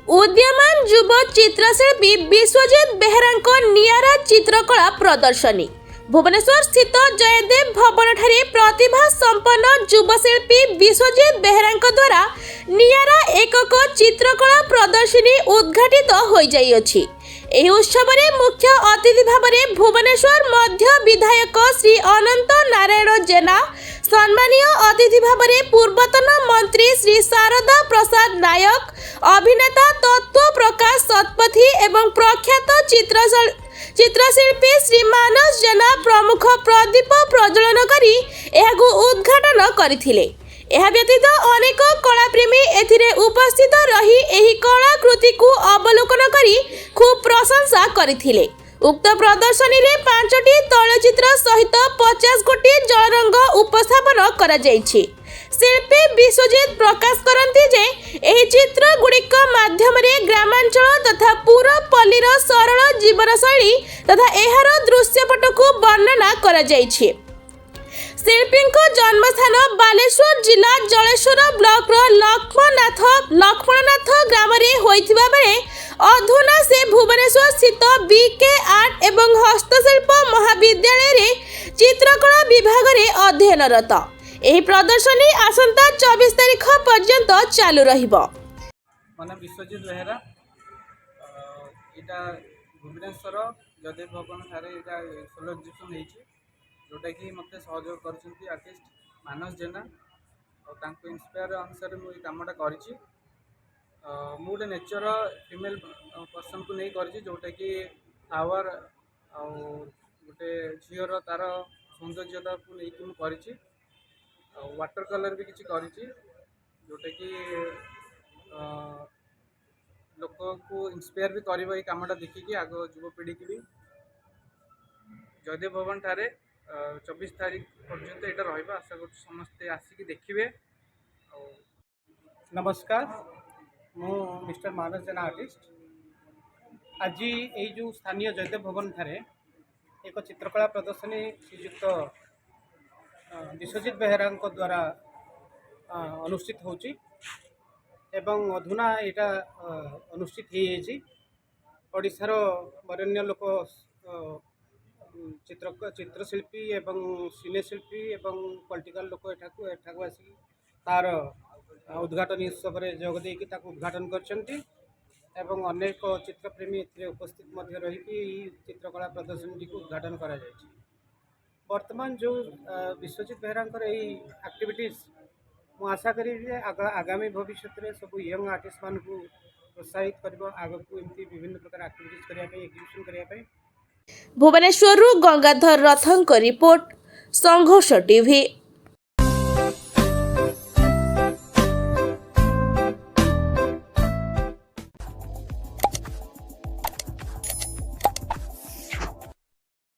उद्यमान युव चित्रशिल्पी विश्वजित बेहरा नियारा चित्रकला प्रदर्शनी भुवनेश्वर स्थित जयदेव भवन ठारे प्रतिभा संपन्न युवशिल्पी विश्वजित बेहरा द्वारा नियारा एकक चित्रकला प्रदर्शनी उद्घाटित हो जाइए। ଏହି ଉତ୍ସବରେ ମୁଖ୍ୟ ଅତିଥି ଭାବରେ ଭୁବନେଶ୍ୱର ମଧ୍ୟ ବିଧାୟକ ଶ୍ରୀ ଅନନ୍ତ ନାରାୟଣ ଜେନା, ସମ୍ମାନୀୟ ଅତିଥି ଭାବରେ ପୂର୍ବତନ ମନ୍ତ୍ରୀ ଶ୍ରୀ ଶାରଦା ପ୍ରସାଦ ନାୟକ, ଅଭିନେତା ତତ୍ତ୍ୱ ପ୍ରକାଶ ଶତପଥୀ ଏବଂ ପ୍ରଖ୍ୟାତ ଚିତ୍ରଶିଳ୍ପୀ ଶ୍ରୀ ମାନସ ଜେନା ପ୍ରମୁଖ ପ୍ରଦୀପ ପ୍ରଜ୍ୱଳନ କରି ଏହାକୁ ଉଦ୍ଘାଟନ କରିଥିଲେ। ଏହା ବ୍ୟତୀତ ଅନେକ କଳାପ୍ରେମୀ ଏଥିରେ ଉପସ୍ଥିତ ରହି ଏହି କଳାକୃତି को अवलोकन करी खूब प्रशंसा करथिले। उक्त प्रदर्शनी रे 5टी तैलचित्र सहित 50 गोटी जलरंग उपस्थापन करा जायछि। शिल्पी विश्वजित प्रकाश करती जे एही चित्र गुड़िक माध्यम रे ग्रामांचल तथा पुरपल्लीर सरल जीवनशैली तथा एहार दृश्यपट को वर्णना करा जायछि। शिल्पी जन्मस्थान बालेश्वर जिला जलेश्वर ब्लॉक लक्ष्मणनाथ ग्राम होइथिबा बेले अधुना से भुवनेश्वर स्थित बीके आर्ट एवं हस्तशिल्प महाविद्यालय रे चित्रकला विभाग रे अध्ययनरत। एही प्रदर्शनी आसंता 24 तारीख पर्यंत चालू रहिबो। मन विश्वजित बेहरा इटा भुवनेश्वर जयदेव भवन ठारे इटा सोलो एग्जिबिशन होइछि, जोटा कि मत सहयोग कर आर्टिस्ट मानस जेना और इन्स्पायर अनुसार मुझे कमटा कर गोटे नेचर फीमेल पर्सन को नहीं कर जोटा कि फ्लावर गोटे झीर तार सौंदर्यता को लेकिन मुझे वाटर कलर भी किसी कर जोटा कि लोक को इन्स्पायर भी कर कमटा देखिकी आग युवपीढ़ी की भी जयदेव भवन ठारे 24 तारीख पर्यंत यहाँ रहा। आशा कर समस्ते आसिक देखिए। नमस्कार, मु मिस्टर मानस जेना आर्टिस्ट। आज ये जो स्थानीय जयदेव भवन ठारे एक चित्रकला प्रदर्शनी श्रीयुक्त विश्वजित बेहरा द्वारा अनुष्ठित होची एवं अधुना यहाँ अनुष्ठित ओडिशार वरेण्य लोक चित्रशिल्पी एवं सिनेशिल्पी एवं पॉलिटिकल लोक एठाकू आसिक तार उद्घाटन उत्सव में जोगदे उद्घाटन करछंती एवं अनेक चित्रप्रेमी ए उपस्थित रही चित्रकला प्रदर्शनी को उद्घाटन करा जायछि। वर्तमान जो विश्वजित बेहरा एक्टिविटीज मु आशा करी आगामी भविष्य में सब यंग आर्टिस्ट मान को प्रोत्साहित कर आग को एमती विभिन्न प्रकार एक्टिविटीज करने एग्जिबिशन करने। भुवनेश्वर गंगाधर रथंक रिपोर्ट संघर्ष टीवी।